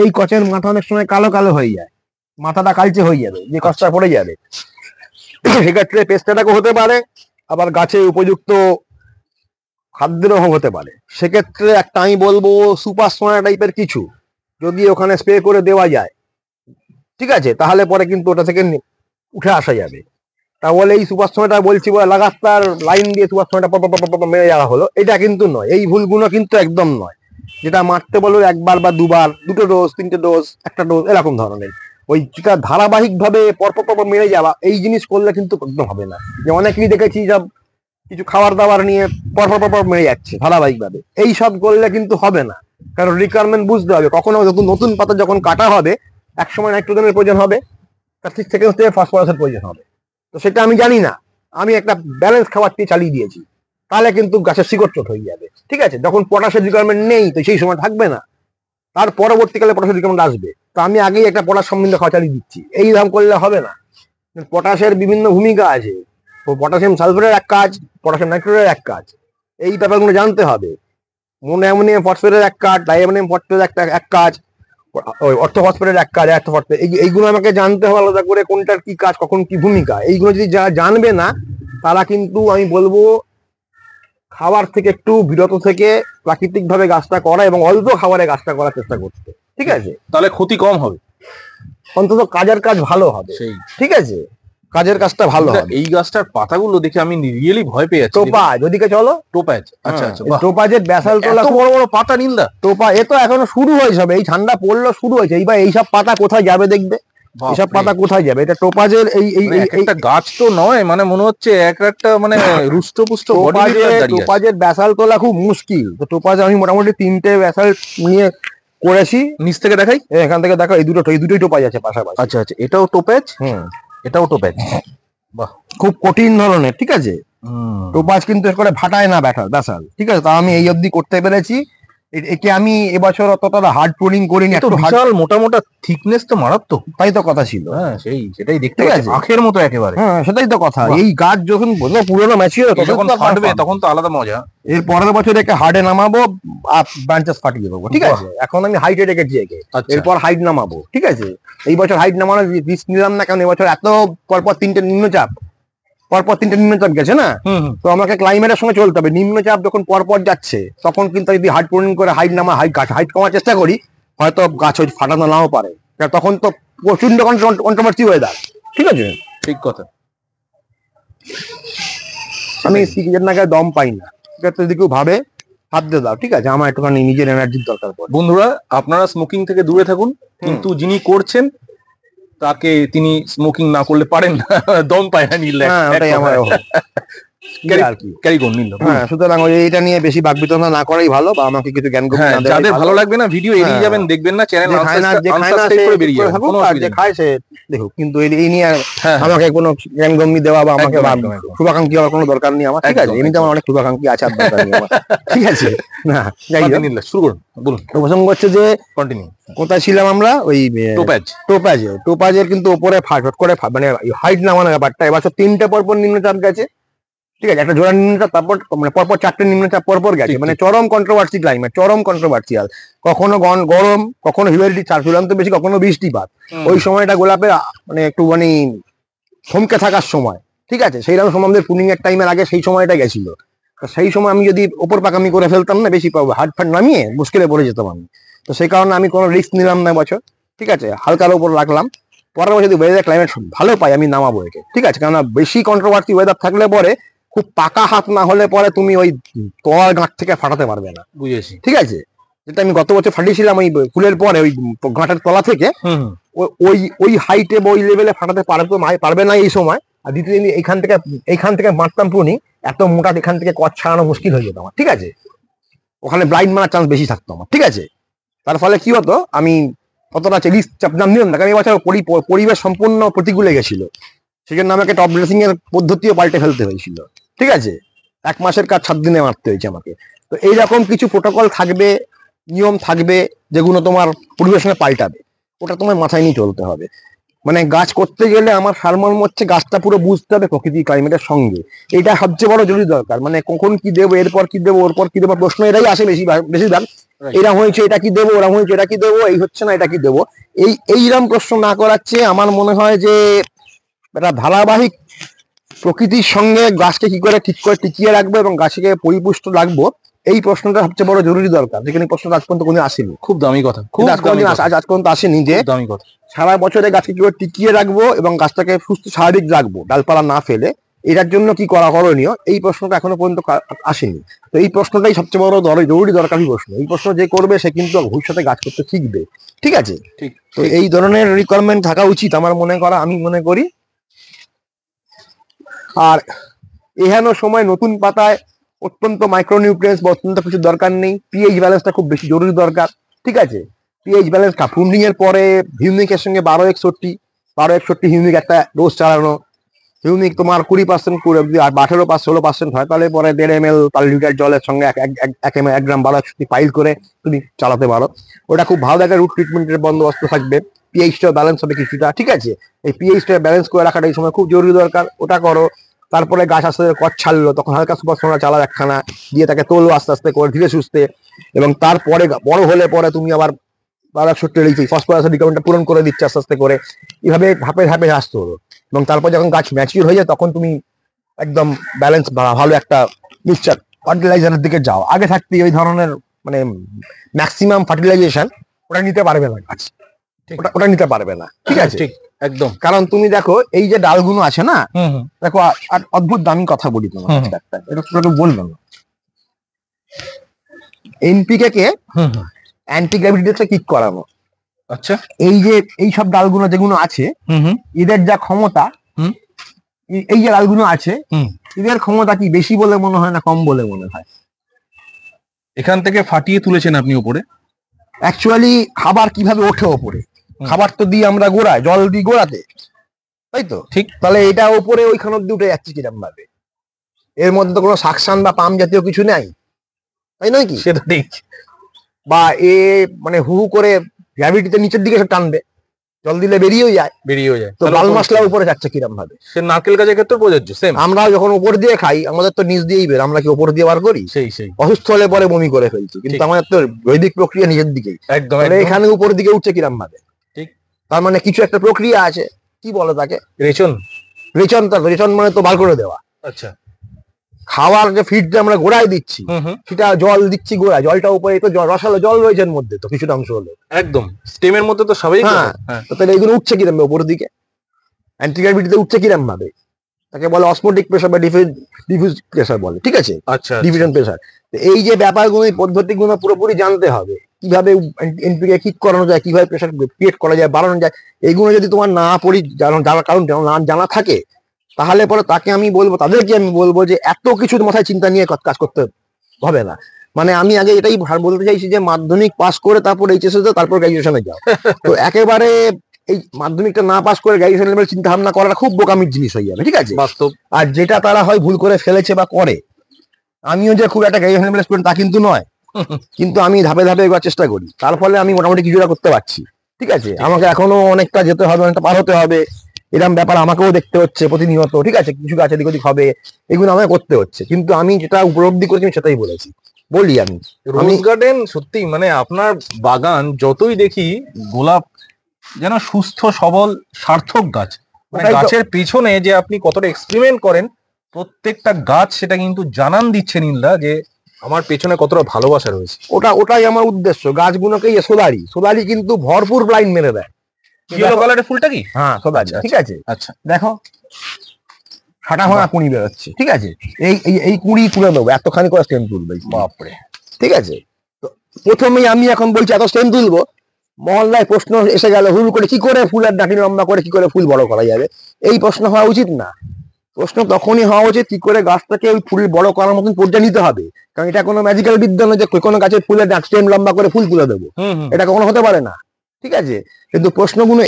Speaker 2: এই কচের মাথা অনেক সময় কালো কালো হয়ে যায়, মাথাটা কালচে হয়ে যাবে, যে কচটা পড়ে যাবে, সেক্ষেত্রে পেস্ট অ্যাটাকও হতে পারে, আবার গাছে উপযুক্ত খাদ্যের অভাব হতে পারে। সেক্ষেত্রে একটা আমি বলবো সুপার সোনা টাইপের কিছু যদি ওখানে স্প্রে করে দেওয়া যায়, ঠিক আছে, তাহলে পরে কিন্তু ওটা থেকে উঠে আসা যাবে। তাহলে এই সুপার সোনাটা বলছি বলে লাগাতার লাইন দিয়ে সুপার সোনাটা মেরে যাওয়া হলো, এটা কিন্তু নয়, এই ভুলগুলো কিন্তু একদম নয়। যেটা মারতে বলো একবার বা দুবার, দুটো ডোজ, তিনটে ডোজ, একটা ডোজ, এরকম ধরনের ওই যেটা ধারাবাহিক ভাবে পরপর মেরে যাওয়া, এই জিনিস করলে কিন্তু একদম হবে না। যে অনেকেই দেখেছি সব কিছু খাবার দাবার নিয়ে পরপর মেরে যাচ্ছে ধারাবাহিক ভাবে, এই সব করলে কিন্তু হবে না। কারণ রিকোয়ারমেন্ট বুঝতে হবে, কখনো নতুন পাতা যখন কাটা হবে একসময় নাইট্রোজেনের প্রয়োজন হবে, তার ঠিক থেকে হচ্ছে ফসফরাসের প্রয়োজন হবে। তো সেটা আমি জানি না, আমি একটা ব্যালেন্স খাবার দিয়ে চালিয়ে দিয়েছি, তাহলে কিন্তু গাছের শিকড় চোট হয়ে যাবে। ঠিক আছে, যখন পটাশের রিকোয়ারমেন্ট নেই তো সেই সময় থাকবে না, তার পরবর্তীকালে পটাশের রিকোয়ারমেন্ট আসবে, তো আমি আগেই একটা পটাশ সম্বন্ধে খাওয়া চালিয়ে দিচ্ছি, এই দাম করলে হবে না। পটাশের বিভিন্ন ভূমিকা আছে, পটাশিয়াম সালফেটের এক কাজ, পটাশিয়াম নাইট্রেটের এক কাজ, এই ব্যাপারগুলো জানতে হবে। অ্যামোনিয়াম ফসফেটের এক কাজ, ডাইঅ্যামোনিয়াম ফসফেটের এক কাজ, ওই অর্থ ফসফেটের এক কাজ, অর্থ ফসফেট, এইগুলো আমাকে জানতে হবে আলাদা করে, কোনটার কি কাজ, কখন কি ভূমিকা। এইগুলো যদি যারা জানবে না তারা কিন্তু আমি বলবো খাবার থেকে একটু বিরত থেকে প্রাকৃতিক ভাবে গাছটা করা এবং অল্প খাবারে গাছটা করার চেষ্টা করতে, ঠিক আছে,
Speaker 1: তাহলে ক্ষতি কম হবে,
Speaker 2: অন্তত কাজের কাজ ভালো হবে।
Speaker 1: সেই
Speaker 2: ঠিক আছে, কাজের কাজটা ভালো হবে।
Speaker 1: এই গাছটার পাতাগুলো দেখে আমি রিয়েলি ভয় পেয়ে যাচ্ছি।
Speaker 2: টোপাজ, ওদিকে চলো,
Speaker 1: টোপাজ, আচ্ছা আচ্ছা, বাহ,
Speaker 2: টোপাজের ব্যাসাল তোলা,
Speaker 1: এত বড় বড় পাতা নীলদা।
Speaker 2: টোপা এ তো এখনো শুরু হয়েছে, হবে এই ঠান্ডা পড়লো শুরু হয়েছে, এইবার এইসব পাতা কোথায় যাবে দেখবে, এইসব পাতা কোথায় যাবে, এটা টোপাজের এই এই
Speaker 1: একটা গাছ তো নয়, মানে মনে হচ্ছে একটা মানে রুষ্টপুষ্ট বডি বিল্ডার দাঁড়িয়ে আছে।
Speaker 2: টোপাজের ব্যাসাল তোলা খুব মুশকিল, তো টোপাজ আমি মোটামুটি 3টে ব্যাসাল নিয়ে করেছি।
Speaker 1: নিচ থেকে দেখাই,
Speaker 2: এখান থেকে দেখো এই দুটোই টোপাজ আছে পাশাপাশি।
Speaker 1: আচ্ছা আচ্ছা, এটাও টোপাজ, এটাও টোপাজ, বাহ,
Speaker 2: খুব কঠিন ধরনের, ঠিক আছে। টোপাজ কিন্তু করে ভাটায় না ব্যাসাল, ঠিক আছে, তা আমি এই অবধি করতে পেরেছি। একে আমি এবছর অতটা হার্ড প্রুনিং করিনি,
Speaker 1: একটু বিশাল মোটা মোটা থিকনেস তো মারাত্মক,
Speaker 2: তাই তো কথা ছিল।
Speaker 1: হ্যাঁ, সেটাই দেখতে পাচ্ছি, আখের মতো একেবারে।
Speaker 2: হ্যাঁ, সেটাই তো কথা। এই গাছ যখন পুরোনো ম্যাচিওর
Speaker 1: যখন ফাটবে তখন তো আলাদা মজা।
Speaker 2: এর পরের বছর একে হার্ডে নামাবো, ব্রাঞ্চেস ফাটিয়ে দেবো, ঠিক আছে। এখন আমি হাইটে রেখেছি একে, এরপর হাইট নামাবো, ঠিক আছে। এই বছর হাইট নামানোর রিস্ক নিলাম না, কারণ এবছর এত পরপর 3টে নিম্নচাপ গেছে না, তো আমাকে ক্লাইমেটের সঙ্গে চলতে হবে। নিম্নচাপ যখন পরপর যাচ্ছে তখন কিন্তু যদি হাইট প্রুনিং করে হাইট কমার চেষ্টা করি, হয়তো গাছ ওই ফাটানো নাও পারে, তখন তো প্রচন্ড কন্ট্রোভার্সি ওয়েদার, ঠিক আছে।
Speaker 1: ঠিক কথা,
Speaker 2: আমি সিজনের নাকি দম পাই না, যদি কেউ ভাবে হাত দিয়ে দাও, ঠিক আছে, আমার একটুখানি নিজের এনার্জির দরকার পড়ে।
Speaker 1: বন্ধুরা, আপনারা স্মোকিং থেকে দূরে থাকুন, কিন্তু যিনি করছেন তাকে তিনি স্মোকিং না করলে পারেন না, দম পায় না নীল,
Speaker 2: ওটাই আমার
Speaker 1: ক্যারি করুন নীল।
Speaker 2: হ্যাঁ, সুতরাং এইটা নিয়ে বেশি বাকবিতণ্ডা না করাই ভালো, বা আমাকে কিছু জ্ঞান
Speaker 1: যাদের ভালো লাগবে না ভিডিও এড়িয়ে যাবেন, দেখবেন না, চ্যানেল আনসাবস্ক্রাইব করে বেরিয়ে যাবেন, কোনো অসুবিধা নেই।
Speaker 2: খায় সে দেখো, কিন্তু এই নিয়ে আমাকে কোনো জ্ঞানগম্যি দেওয়া বা আমাকে শুভাকাঙ্ক্ষী হওয়ার কোনো দরকার নেই আমার, ঠিক আছে। এমনিতে আমার অনেক শুভাকাঙ্ক্ষী আছে, ঠিক আছে। না, যাই হোক,
Speaker 1: শুরু করুন, বলুন।
Speaker 2: প্রসঙ্গ হচ্ছে যে
Speaker 1: কন্টিনিউ,
Speaker 2: কোথায় ছিলাম আমরা, ওই টোপাজের কিন্তু ওপরে ফাট করে মানে হাইট নামানো ব্যাপারটা। এবছর 3টে পরপর নিম্নচাপ গেছে, ঠিক আছে, একটা জোড়া নিম্নচাপ, তারপর মানে পরপর 4টে নিম্নচাপ পরপর গেছে, মানে চরম কন্ট্রোভার্সি ক্লাইমেট, চরম কন্ট্রোভার্সিয়াল। কখনো গরম, কখনো হিউমিডিটি চূড়ান্ত বেশি, কখনো বৃষ্টিপাত। ওই সময়টা গোলাপের মানে একটু মানে থমকে থাকার সময়, ঠিক আছে। সেইরকম সময় আমাদের পুলিং এর টাইমের আগে সেই সময়টা গেছিল। সেই সময় আমি যদি ওপর পাকামি করে ফেলতাম না, বেশি পাবো হাট ফাট নামিয়ে মুশকিলে পড়ে যেতাম আমি। তো সেই কারণে আমি কোনো রিস্ক নিলাম না বছর, ঠিক আছে, হালকার উপর রাখলাম। পরের বছর যদি ওয়েদার ক্লাইমেট ভালো পাই আমি নামাবো একে, ঠিক আছে। কারণ বেশি কন্ট্রোভার্সি ওয়েদার থাকলে পরে, খুব পাকা হাত না হলে পরে তুমি ওই তোয়ার গাঁট থেকে ফাটাতে পারবে না,
Speaker 1: বুঝেছি,
Speaker 2: ঠিক আছে। যেটা আমি গত বছর ফাটিয়েছিলাম ওই ফুলের পরে, ওই গাঁটের তলা থেকে ওই হাইটে ওই লেভেলে ফাটাতে পারবে না এই সময়। আর দ্বিতীয় এইখান থেকে মারতাম প্রুনিং, এত মোটা এখান থেকে কচ ছাড়ানো মুশকিল হয়ে যেত আমার, ঠিক আছে। ওখানে ব্লাইন্ড মারার চান্স বেশি থাকতো আমার, ঠিক আছে। তার ফলে কি হতো, আমি কতটা রিস্ক চাপ নাম নিলাম না, কারণ এই বছর পরিবেশ সম্পূর্ণ প্রতিকূলে গেছিল। সেজন্য আমাকে টপ ড্রেসিং এর পদ্ধতিও পাল্টে ফেলতে হয়েছিল, ঠিক আছে। 1 মাসের কাজ 7 দিনে মারতে হয়েছে আমাকে। তো এইরকম কিছু প্রোটোকল থাকবে, নিয়ম থাকবে, যেগুলো তোমার পরিবেশনে পাল্টাবে। ওটা তোমার মাথায় নিয়ে চলতে হবে। মানে গাছ করতে গেলে আমার সারমর্ম হচ্ছে গাছটা পুরো বুঝতে হবে প্রকৃতি ক্লাইমেটের সঙ্গে। এটা সবচেয়ে বড় জরুরি দরকার। মানে কখন কি দেবো, এরপর কি দেবো, ওরপর কি দেবো, প্রশ্ন এটাই আসে বেশিরভাগ।
Speaker 1: Right.
Speaker 2: এরা হয়েছে এটা কি দেবো, ওরা হয়েছে এটা কি দেবো, এই হচ্ছে না এটা কি দেবো। এইরকম প্রশ্ন না করার চেয়ে আমার মনে হয় যে একটা ধারাবাহিক প্রকৃতির সঙ্গে গাছকে কি করে ঠিক করে টিকিয়ে রাখবো এবং গাছকে পরিপুষ্ট রাখবো, এই প্রশ্নটা সবচেয়ে বড় জরুরি দরকার, যেখানে প্রশ্নটা আজ পর্যন্ত কোনো আসেনি।
Speaker 1: খুব দামি কথা, খুব
Speaker 2: কিন্তু আজ
Speaker 1: দামি
Speaker 2: কোনোদিন
Speaker 1: কথা,
Speaker 2: আজ পর্যন্ত আসেনি যে
Speaker 1: খুব দামি কথা।
Speaker 2: সারা বছরে গাছকে কি করে টিকিয়ে রাখবো এবং গাছটাকে সুস্থ স্বাভাবিক রাখবো, ডালপালা না ফেলে, এটার জন্য কি করা করণীয়, এই প্রশ্নটা এখনো পর্যন্ত আসেনি। তো এই প্রশ্নটাই সবচেয়ে বড় জরুরি দরকারি প্রশ্ন। এই প্রশ্ন যে করবে সে কিন্তু ভবিষ্যতে গাছ করতে শিখবে। ঠিক আছে,
Speaker 1: ঠিক।
Speaker 2: তো এই ধরনের রিকোয়ারমেন্ট থাকা উচিত আমার আমি মনে করি। আর এহেন সময় নতুন পাতায় অত্যন্ত মাইক্রোনিউট্রিয়েন্টস বা অত্যন্ত কিছু দরকার নেই। পিএইচ ব্যালেন্সটা খুব বেশি জরুরি দরকার। ঠিক আছে, পিএইচ ব্যালেন্স প্রুনিং এর পরে হিউমিকের সঙ্গে 1261 হিউমিক একটা ডোজ চালানো। হিউমিক তোমার 20% আর 18-16% হয়, তাহলে পরে 1.5 ml পার লিটার জলের সঙ্গে 1 গ্রাম 1261 পাইল করে তুমি চালাতে পারো। ওটা খুব ভালো একটা রুট ট্রিটমেন্টের বন্দোবস্ত থাকবে। পিএইচটা ব্যালেন্স হবে কিছুটা। ঠিক আছে, এই পিএইচটা ব্যালেন্স করে রাখাটা এই সময় খুব জরুরি দরকার, ওটা করো। তারপরে গাছ আস্তে আস্তে কট ছাড়লো, তখন হালকা সুপার সোনা চালা একখানা দিয়ে তাকে তোলো আস্তে আস্তে করে ধীরে সুস্থে। এবং তারপরে বড় হলে পরে তুমি আবার 1261 ফসফরাস রিকোয়ারমেন্টটা পূরণ করে দিচ্ছে আস্তে আস্তে করে। এইভাবে ধাপে ধাপে আসতে হলো। এবং তারপর যখন গাছ ম্যাচিউর হয়ে যায় তখন তুমি একদম ব্যালেন্স ভালো একটা মিক্সচার ফার্টিলাইজারের দিকে যাও। আগে থাকতে ওই ধরনের মানে ম্যাক্সিমাম ফার্টিলাইজেশন ওটা নিতে পারবে না গাছ,
Speaker 1: ঠিক।
Speaker 2: ওটা নিতে পারবে না। ঠিক আছে,
Speaker 1: ঠিক, একদম।
Speaker 2: কারণ তুমি দেখো এই যে ডালগুলো আছে না,
Speaker 1: হুম হুম
Speaker 2: দেখো আর অদ্ভুত দামি কথা বলি তোমার
Speaker 1: হুম।
Speaker 2: কাছে একটা, এটা তোকে বলবো না। এনপিকে কে
Speaker 1: হুম হুম।
Speaker 2: অ্যান্টি গ্র্যাভিটিতে কিক করানো।
Speaker 1: আচ্ছা।
Speaker 2: এই যে এই সব ডালগুলো যেগুলো আছে,
Speaker 1: হুম হুম
Speaker 2: এদের যা ক্ষমতা,
Speaker 1: হুম।
Speaker 2: এই যে ডালগুলো আছে,
Speaker 1: হুম।
Speaker 2: এদের ক্ষমতা কি বেশি বলে মনে হয় না কম বলে মনে হয়?
Speaker 1: এখান থেকে ফাটিয়ে তুলেছেন আপনি উপরে।
Speaker 2: অ্যাকচুয়ালি খাবার কিভাবে ওঠে ওপরে,
Speaker 1: হুম।
Speaker 2: খাবার তো দিই আমরা গোড়ায়, জল দিই গোড়াতে, তাই তো?
Speaker 1: ঠিক।
Speaker 2: তাহলে এটা ওপরে ওইখান অব্দি উঠে যাচ্ছে কিরম ভাবে? এর মধ্যে তো কোনো সাকশন বা পাম্প জাতীয় কিছু নাই, তাই নয় কি?
Speaker 1: সেটা ঠিক।
Speaker 2: বা এ মানে হু হু করে গ্র্যাভিটিতে নিচের দিকে সে টানবে, জল দিলে বেরিয়েও যায়।
Speaker 1: বেরিয়েও যায়।
Speaker 2: তো বাল মশলা উপরে যাচ্ছে কিরম ভাবে?
Speaker 1: সে নারকেল গাছের ক্ষেত্রে প্রযোজ্য সেম।
Speaker 2: আমরা যখন উপর দিয়ে খাই আমাদের তো নিচ দিয়েই বের, আমরা কি উপর দিয়ে বার করি?
Speaker 1: সেই সেই।
Speaker 2: অসুস্থ হলে পরে বমি করে ফেলছি, কিন্তু
Speaker 1: ঠিক।
Speaker 2: আমাদের তো বৈদিক প্রক্রিয়া নিজের দিকেই।
Speaker 1: একদম
Speaker 2: তাহলে
Speaker 1: একদম।
Speaker 2: এখানে উপর দিকে উঠছে কিরম ভাবে?
Speaker 1: ঠিক।
Speaker 2: তার মানে কিছু একটা প্রক্রিয়া আছে, কি বলে তাকে?
Speaker 1: রেচন।
Speaker 2: রেচন মানে তো বার করে দেওয়া।
Speaker 1: আচ্ছা।
Speaker 2: খাওয়ার যে ফিডটা আমরা গোড়ায় দিচ্ছি,
Speaker 1: হুম হুম।
Speaker 2: সেটা জল দিচ্ছি গোড়ায়, জলটা উপরে তো রসালো জল রয়েছে এর মধ্যে, তো কিছুটা অংশ হলো।
Speaker 1: একদম স্টেমের মধ্যে তো স্বাভাবিক।
Speaker 2: হ্যাঁ,
Speaker 1: হ্যাঁ।
Speaker 2: তো তাহলে এগুলো উঠছে কিরম উপরের দিকে? অ্যান্টিগ্রাভিটিতে উঠছে কিরম ভাবে? তাকে বলে অসমোটিক প্রেসার বা ডিফিউজ প্রেসার বলে। ঠিক আছে,
Speaker 1: আচ্ছা।
Speaker 2: Division pressure. এই যে ব্যাপারগুলো, এই পদ্ধতিগুলো পুরোপুরি জানতে হবে, কিভাবে এনপিকে কিক করানো যায়, কিভাবে প্রেসার ক্রিয়েট করা যায়, বাড়ানো যায়। এইগুলো যদি তোমার না জানার কারণ না জানা থাকে, তাহলে পরে তাদেরকে আমি বলবো যে এত কিছু মাথায় চিন্তা নিয়ে কাজ করতে হবে না। মানে আমি আগে এটাই বলতে চাইছি যে মাধ্যমিক পাস করে তারপর এইচএসএ দাও, তারপর গ্রাজুয়েশনে যাও। তো একেবারে এই মাধ্যমিকটা না পাস করে গ্রাজুয়েশন লেভেল চিন্তা ভাবনা করাটা খুব বোকামির জিনিস হয়ে যাবে। ঠিক আছে,
Speaker 1: বাস্তব।
Speaker 2: আর যেটা তারা হয় ভুল করে ফেলেছে বা করে, আমিও যে খুব একটা গ্রাজুয়েশন লেভেল স্টুডেন্ট তা কিন্তু নয়, কিন্তু আমি ধাপে ধাপে এগোয়ার চেষ্টা করি, তার ফলে আমি মোটামুটি কিছুটা করতে পারছি। ঠিক আছে, আমাকে এখনো অনেকটা যেতে হবে, অনেকটা পার হতে হবে, এরকম ব্যাপার আমাকেও দেখতে হচ্ছে প্রতিনিয়ত। ঠিক আছে, কিছু গাছ এদিক ওদিক হবে, এগুলো আমাকে করতে হচ্ছে, কিন্তু আমি যেটা উপলব্ধি করেছি আমি সেটাই বলেছি। বলি আমি
Speaker 1: রোজ গার্ডেন সত্যি মানে আপনার বাগান যতই দেখি, গোলাপ যেন সুস্থ সবল সার্থক গাছ। মানে
Speaker 2: ওটাই তো।
Speaker 1: গাছের পিছনে যে আপনি কতটা এক্সপেরিমেন্ট করেন, প্রত্যেকটা গাছ সেটা কিন্তু জানান দিচ্ছে নীলদা যে আমার পেছনে কতটা ভালোবাসা রয়েছে।
Speaker 2: ওটাই আমার উদ্দেশ্য, গাছগুলোকে সোলারি কিন্তু ভরপুর ব্লাইন্ড মেরে দেয়।
Speaker 1: ইয়েলো কালারের ফুলটা কি?
Speaker 2: হ্যাঁ, সোলারি।
Speaker 1: আচ্ছা,
Speaker 2: ঠিক আছে,
Speaker 1: আচ্ছা।
Speaker 2: দেখো ফাটা ভাঙা কুঁড়ি বেরোচ্ছে। ঠিক আছে, এই কুঁড়ি তুলে দেবো, এতখানি করে স্টেম তুলবে।
Speaker 1: বাপরে।
Speaker 2: ঠিক আছে, তো প্রথমেই আমি এখন বলছি এত স্টেম তুলবো, মহল্লায় প্রশ্ন এসে গেল হুল করে, কি করে ফুলের ডাঁটি লম্বা করে কি করে ফুল বড় করা যাবে? এই প্রশ্ন হওয়া উচিত না। প্রশ্ন তখনই হওয়া উচিত কি করে গাছটাকে ওই ফুল বড় করার মতন পর্যায়ে নিতে হবে। কারণ এটা কোনো ম্যাজিক্যাল বিদ্যা নয় যে কোনো গাছের ফুলের স্টেম লম্বা করে ফুল তুলে দেবো, এটা কখনো হতে পারে না। ঠিক আছে, কিন্তু প্রশ্নগুলো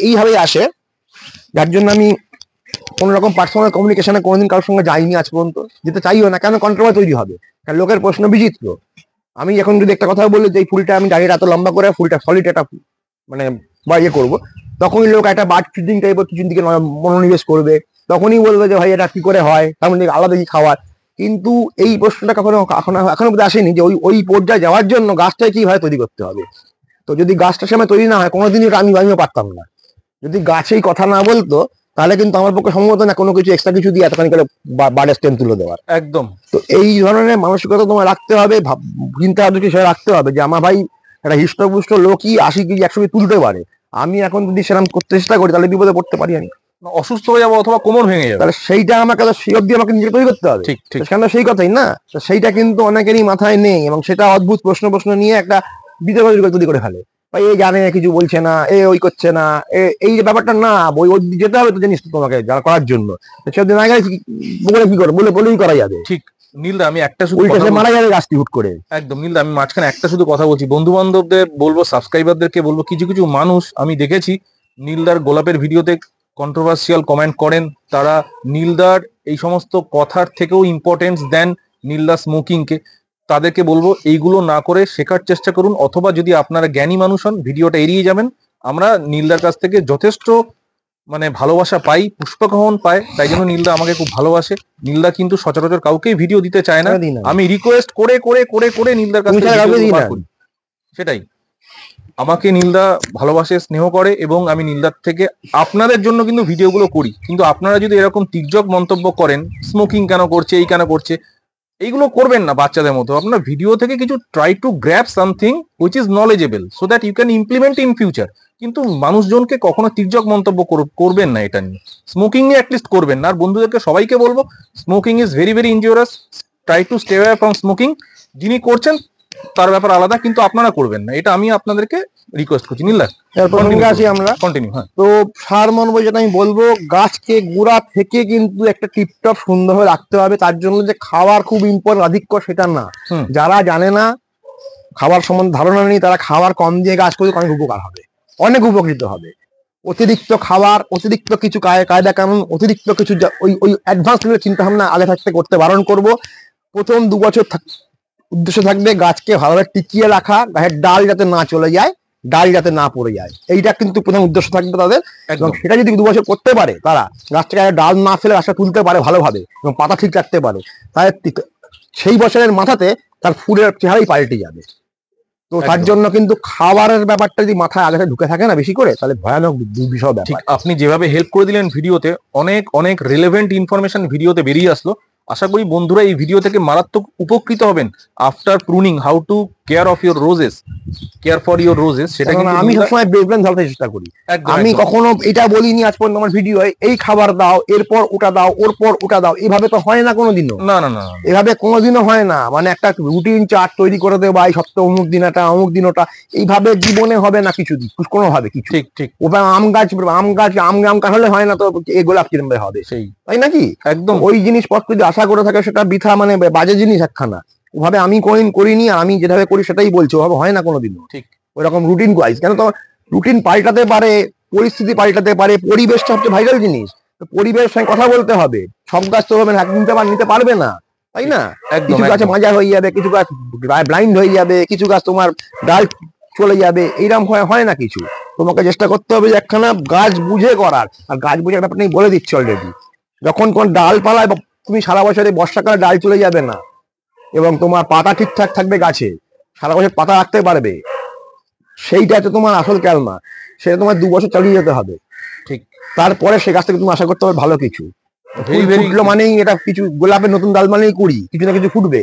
Speaker 2: এইভাবেই আসে, যার জন্য আমি কোনো রকম পার্সোনাল কমিউনিকেশনে কোনোদিন কারোর সঙ্গে যাইনি আজ পর্যন্ত, যেতে চাইও না। কেন? কন্ট্রোভার্সি তৈরি হবে, কারণ লোকের প্রশ্ন বিচিত্র। আমি এখন যদি একটা কথা বলি যে এই ফুলটা আমি ডালিটা এত লম্বা করে, ফুলটা সলিড একটা মানে বা ইয়ে করবো, তখনই লোক একটা বার্ড ফিডিং টাইপের কিছুর দিকে মনোনিবেশ করবে। তখনই বলবে যে ভাই এটা কি করে হয়, তার মধ্যে আলাদা কি খাওয়ার। কিন্তু এই প্রশ্নটা এখনো অব্দি আসেনি যে ওই ওই পর্যায়ে যাওয়ার জন্য গাছটাকে কিভাবে তৈরি করতে হবে। তো যদি গাছটার সময় তৈরি না হয়, কোনোদিনই আমিও পারতাম না। যদি গাছেই কথা না বলতো, তাহলে কিন্তু আমার পক্ষে সম্ভব না কোনো কিছু এক্সট্রা কিছু দিয়ে এতখানি করে বার্ডের স্টেম তুলে দেওয়ার।
Speaker 1: একদম।
Speaker 2: তো এই ধরনের মানসিকতা তোমার রাখতে হবে, চিন্তা ভাবনা সেটা রাখতে হবে যে আমার ভাই একটা হৃষ্টপুষ্ট লোকই 80 কেজি 100 কেজি তুলতে পারে। আমি এখন যদি সেরকম করতে চেষ্টা করি, তাহলে বিপদে পড়তে পারি আমি,
Speaker 1: অসুস্থ হয়ে যাবো অথবা কোমর ভেঙে যাবে।
Speaker 2: তাহলে সেইটা আমাকে সেই অব্দি আমাকে নিজেকে তৈরি করতে হবে।
Speaker 1: ঠিক ঠিক।
Speaker 2: সেখানে সেই কথাই না, তো সেইটা কিন্তু অনেকেরই মাথায় নেই, এবং সেটা অদ্ভুত প্রশ্ন নিয়ে একটা বিতর্ক তৈরি করে ফেলে। ভাই এই জানে কিছু বলছে না, এ ওই করছে না, এই যে ব্যাপারটা না, ওই যেতে হবে তো জিনিস তোমাকে যারা করার জন্য। সে না গেলে বলে কি করে, বলেই করা যাবে।
Speaker 1: ঠিক। নীলদা আমি একটা শুধু
Speaker 2: উল্টে সে মারা যাবে গাছটি হুট করে।
Speaker 1: একদম নীলদা, আমি মাঝখানে একটা শুধু কথা বলছি, বন্ধু বান্ধবদের বলবো, সাবস্ক্রাইবারদেরকে বলবো, কিছু কিছু মানুষ আমি দেখেছি নীলদার গোলাপের ভিডিওতে কন্ট্রোভার্সিয়াল কমেন্ট করেন। তারা নীলদার এই সমস্ত কথার থেকেও ইম্পর্টেন্স দেন নীলদা স্মোকিংকে। তাদেরকে বলবো এইগুলো না করে শেখার চেষ্টা করুন, অথবা যদি আপনারা জ্ঞানী মানুষ হন ভিডিওটা এড়িয়ে যাবেন। আমরা নীলদার কাছ থেকে যথেষ্ট মানে ভালোবাসা পাই, পুষ্পগ্রহণ পায়, তাই জন্য নীলদা আমাকে খুব ভালোবাসে। নীলদা কিন্তু সচরাচর কাউকেই ভিডিও দিতে চায় না, আমি রিকোয়েস্ট করে করে করে করে নীলদার কাছ থেকে করি। সেটাই, আমাকে নীলদা ভালোবাসে, স্নেহ করে, এবং আমি নীলদার থেকে আপনাদের জন্য কিন্তু ভিডিওগুলো করি। কিন্তু আপনারা যদি এরকম তির্যক মন্তব্য করেন, স্মোকিং কেন করছে, এই কেন করছে, এইগুলো করবেন না বাচ্চাদের মতো। আপনার ভিডিও থেকে কিছু try to grab something which is knowledgeable so that you can implement in future. কিন্তু মানুষজনকে কখনো তির্যক মন্তব্য করবেন না এটা নিয়ে, স্মোকিং নিয়ে অ্যাটলিস্ট করবেন না। আর বন্ধুদেরকে সবাইকে বলবো, smoking is very very injurious, try to stay away from smoking. যিনি করছেন তার ব্যাপার আলাদা, কিন্তু আপনারা করবেন না, এটা আমি আপনাদেরকে রিকোয়েস্ট করছি। নীলদা
Speaker 2: আসি আমরা
Speaker 1: কন্টিনিউ। হ্যাঁ,
Speaker 2: তো সারমর্ম যেটা আমি বলবো, গাছকে গোড়া থেকে কিন্তু একটা টিপটপ সুন্দরভাবে রাখতে হবে। তার জন্য যে খাওয়ার খুব ইম্পর্টেন্ট আধিক্য সেটা না, যারা জানে না, খাবার সম্বন্ধে ধারণা নেই, তারা খাবার কম দিয়ে গাছ করলে অনেক উপকার হবে, অনেক উপকৃত হবে। অতিরিক্ত খাবার, অতিরিক্ত কিছু কায়দা কানুন, অতিরিক্ত কিছু ওই অ্যাডভান্স চিন্তা ভাবনা আগে থাকতে করতে বারণ করব। প্রথম 2 বছর উদ্দেশ্য থাকবে গাছকে ভালোভাবে টিকিয়ে রাখা, গাছের ডাল যাতে না চলে যায়, ডাল যাতে না পড়ে যায়, এইটা কিন্তু প্রথম উদ্দেশ্য থাকবে তাদের। এবং সেটা যদি 2 বছর করতে পারে, তারা গাছটাকে ডাল না ফেলে গাছটা তুলতে পারে ভালোভাবে এবং পাতা ঠিক রাখতে পারে, তাহলে সেই বছরের মাথাতে তার ফুলের চেহারাই পাল্টে যাবে। তো তার জন্য কিন্তু খাবারের ব্যাপারটা যদি মাথায় আগে ঢুকে থাকে না বেশি করে, তাহলে ভয়ানক দুর্বিষহ ব্যাপার।
Speaker 1: আপনি যেভাবে হেল্প করে দিলেন ভিডিওতে, অনেক অনেক রিলেভেন্ট ইনফরমেশন ভিডিওতে বেরিয়ে আসলো। আশা করি বন্ধুরা এই ভিডিও থেকে মারাত্মক উপকৃত হবেন। After pruning, how to care of your roses, care for your roses, সেটা কিন্তু
Speaker 2: আমি সবসময় বেসমেন্ট ধরতে চেষ্টা করি। আমি কখনো এটা বলিনি আজ পর্যন্ত আমার ভিডিও, এই খাবার দাও, এরপর ওটা দাও, ওর পর ওটা দাও, এভাবে তো হয় না কোনোদিনও।
Speaker 1: না না না,
Speaker 2: এভাবে কোনোদিনও হয় না। মানে একটা রুটিন চার্ট তৈরি করে দেবো, এই সপ্তাহে অমুক দিন এটা, অমুক দিন ওটা, এইভাবে জীবনে হবে না কিছু দিন, কোনোভাবে কিছু।
Speaker 1: ঠিক ঠিক।
Speaker 2: ওটা আম গাছ আম কাঁঠালে হয় না, তো এই গোলাপ কিরম হবে, সেই তাই নাকি?
Speaker 1: একদম।
Speaker 2: ওই জিনিসপত্র যদি আশা করে থাকে সেটা বৃথা, মানে বাজে জিনিস একখানা। ওভাবে আমি কোনোদিন করিনি, আমি যেভাবে করি সেটাই বলছি, ওভাবে হয় না কোনোদিনও।
Speaker 1: ঠিক
Speaker 2: ওইরকম রুটিন ওয়াইজ, কেন তো রুটিন পাল্টাতে পারে, পরিস্থিতি পাল্টাতে পারে, পরিবেশটা হচ্ছে ভাইরাল জিনিস। পরিবেশের সঙ্গে কথা বলতে হবে। সব গাছ তো নিতে পারবে না, তাই না? কিছু গাছে মাজা হয়ে যাবে, কিছু গাছ ব্লাইন্ড হয়ে যাবে, কিছু গাছ তোমার ডাল চলে যাবে, এইরকম হয় না কিছু। তোমাকে চেষ্টা করতে হবে যে একখানা গাছ বুঝে করার। আর গাছ বুঝে ব্যাপারটা আমি বলে দিচ্ছি অলরেডি। যখন কোন ডালপালায় তুমি সারা বছরে বর্ষাকালে ডাল চলে যাবে না, এবং তোমার পাতা ঠিকঠাক থাকবে গাছে, সারা বছর পাতা রাখতে পারবে, সেইটা হচ্ছে তোমার আসল ক্যালমা। সেটা তোমার 2 বছর চালিয়ে যেতে হবে। ঠিক, তারপরে সে গাছ থেকে তুমি আশা করতে হবে ভালো কিছু। ফুটলো মানেই এটা কিছু, গোলাপের নতুন ডাল মানেই কুড়ি, কিছু না কিছু ফুটবে,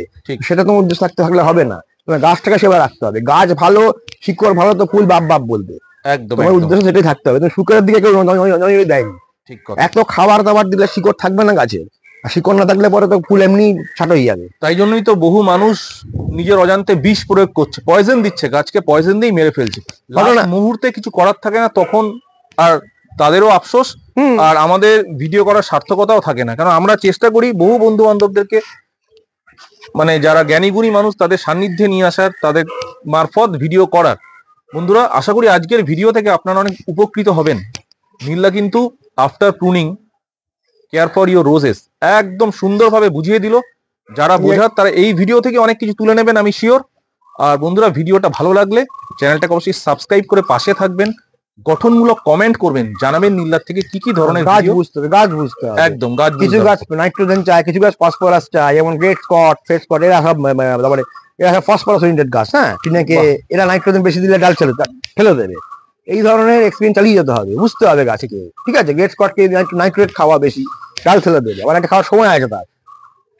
Speaker 2: সেটা তোমার উদ্দেশ্য থাকতে থাকলে হবে না। তোমার গাছটাকে সেবা রাখতে হবে। গাছ ভালো, শিকড় ভালো, তো ফুল বাপ বাপ বলবে। একদম, তোমার উদ্দেশ্য সেটাই থাকতে হবে। তুমি শুকরের দিকে কেউ দেয়নি। এত খাবার দাবার দিলে শিকড় থাকবে না গাছের, আর শিকড় না থাকলে পরে তো ফুল এমনি ছাট হয়ে যাবে।
Speaker 1: তাই জন্যই তো বহু মানুষ নিজের অজান্তে বিষ প্রয়োগ করছে, পয়জন দিচ্ছে, গাছকে পয়জন দিয়ে মেরে ফেলছে। মুহূর্তে কিছু করার থাকে না তখন, আর তাদেরও আফসোস, আর আমাদের ভিডিও করার সার্থকতাও থাকে না। কারণ আমরা চেষ্টা করি বহু বন্ধু বান্ধবদেরকে, মানে যারা জ্ঞানী গুণী মানুষ, তাদের সান্নিধ্যে নিয়ে আসার, তাদের মারফত ভিডিও করার। বন্ধুরা, আশা করি আজকের ভিডিও থেকে আপনারা অনেক উপকৃত হবেন। নীলদা কিন্তু after pruning, care for your roses একদম সুন্দরভাবে বুঝিয়ে দিল। যারা বোঝার তারা এই ভিডিও থেকে অনেক কিছু তুলে নেবেন, আমি শিওর। আর বন্ধুরা, ভিডিওটা ভালো লাগলে চ্যানেলটাকে অবশ্যই সাবস্ক্রাইব করে পাশে থাকবেন। গঠনমূলক কমেন্ট করবেন, জানাবেন নীলদার থেকে কি কি ধরনের
Speaker 2: গাছ
Speaker 1: ভিডিও।
Speaker 2: বুঝতে হবে, গাছ বুঝতে হবে।
Speaker 1: একদম গাছ
Speaker 2: কিছু
Speaker 1: বুঝতে
Speaker 2: গাছ
Speaker 1: হবে।
Speaker 2: নাইট্রোজেন চায়, কিছু গাছ ফসফরাস চায়, যেমন গ্রেট স্কট, ফেড স্কট, এরা সব তারপরে এরা সব ফসফরাস ওরিয়েন্টেড গাছ। হ্যাঁ, টিনাকে
Speaker 1: বাহ।
Speaker 2: এরা নাইট্রোজেন বেশি দিলে ডাল ফেলে দেবে। এই ধরনের এক্সপেরিয়েন্স চালিয়ে যেতে হবে, বুঝতে হবে গাছকে। ঠিক আছে, গ্রেট স্কটকে নাইট্রেট খাওয়া বেশি, ডাল ফেলে দেবে, আবার একটা খাওয়ার সময় আছে তার।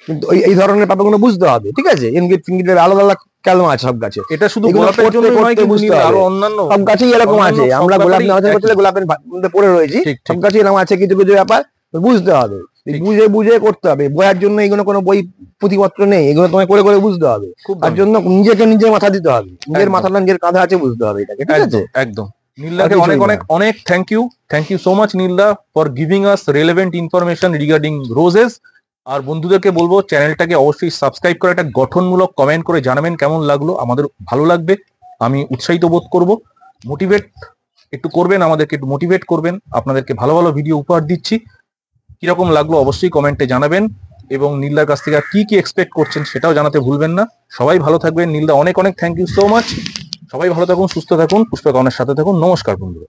Speaker 2: কিন্তু এই ধরনের ব্যাপারগুলো বুঝতে হবে। ঠিক আছে, ইনগিট ফিনগিটের আলাদা আলাদা ক্যালম আছে সব গাছে।
Speaker 1: এটা শুধু
Speaker 2: এগুলো
Speaker 1: গোলাপের
Speaker 2: করতে
Speaker 1: জন্যই নয়,
Speaker 2: করতে
Speaker 1: কিন্তু
Speaker 2: বুঝতে
Speaker 1: নীল
Speaker 2: হবে।
Speaker 1: আরো অন্যান্য
Speaker 2: সব গাছেই এরকম
Speaker 1: অন্যান্য
Speaker 2: আছে।
Speaker 1: সব
Speaker 2: আমরা গোলাপ নিয়ে আলোচনা
Speaker 1: ব্যাপারেই
Speaker 2: করতে গোলাপের মধ্যে পড়ে রয়েছি।
Speaker 1: ঠিক
Speaker 2: সব
Speaker 1: ঠিক
Speaker 2: গাছে এরকম আছে, কিছু কিছু ব্যাপার বুঝতে হবে।
Speaker 1: ঠিক।
Speaker 2: বুঝে বুঝে করতে হবে। বইয়ের জন্য এগুলো কোনো বই পুঁথিপত্র নেই, এগুলো তোমায় করে করে বুঝতে হবে।
Speaker 1: খুব
Speaker 2: তার
Speaker 1: দারুণ।
Speaker 2: জন্য নিজেকে নিজের মাথা দিতে হবে, নিজের
Speaker 1: একদম।
Speaker 2: মাথাটা নিজের কাঁধে আছে, বুঝতে হবে এটাকে। ঠিক আছে,
Speaker 1: একদম একদম। নীলদাকে
Speaker 2: আর
Speaker 1: অনেক
Speaker 2: কিছুই
Speaker 1: অনেক
Speaker 2: না।
Speaker 1: অনেক থ্যাংক ইউ সো মাচ নীলদা for giving us relevant information regarding roses. আর বন্ধুদেরকে বলবো চ্যানেলটাকে অবশ্যই সাবস্ক্রাইব করে একটা গঠনমূলক কমেন্ট করে জানাবেন কেমন লাগলো। আমাদের ভালো লাগবে, আমি উৎসাহিত বোধ করব। মোটিভেট একটু করবেন, আমাদেরকে একটু মোটিভেট করবেন। আপনাদেরকে ভালো ভালো ভিডিও উপহার দিচ্ছি, কিরকম লাগলো অবশ্যই কমেন্টে জানাবেন। এবং নীলদার কাছ থেকে আর কি কি এক্সপেক্ট করছেন সেটাও জানাতে ভুলবেন না। সবাই ভালো থাকবেন। নীলদা অনেক অনেক থ্যাংক ইউ সো মাচ। সবাই ভালো থাকুন, সুস্থ থাকুন, পুষ্পকর্ণের সাথে থাকুন। নমস্কার বন্ধুরা।